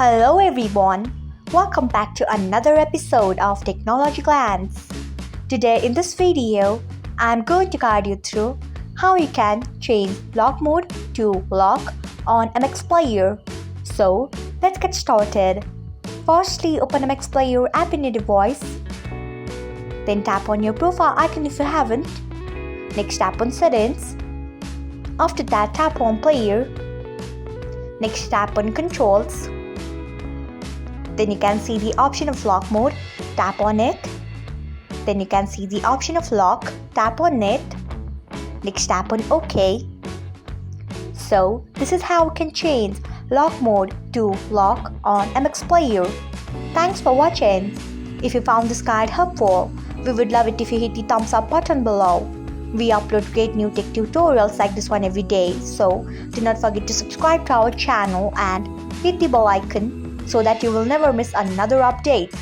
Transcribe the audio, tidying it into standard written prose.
Hello everyone, welcome back to another episode of Technologyglance. Today in this video, I'm going to guide you through how you can change lock mode to lock on MX Player. So let's get started. Firstly, open MX Player app in your device. Then tap on your profile icon if you haven't. Next tap on settings. After that tap on player. Next tap on controls. Then you can see the option of lock mode, tap on it. Then you can see the option of lock, tap on it. Next tap on OK. So this is how you can change lock mode to lock on MX Player. Thanks for watching. If you found this guide helpful, we would love it if you hit the thumbs up button below. We upload great new tech tutorials like this one every day, so do not forget to subscribe to our channel and hit the bell icon so that you will never miss another update.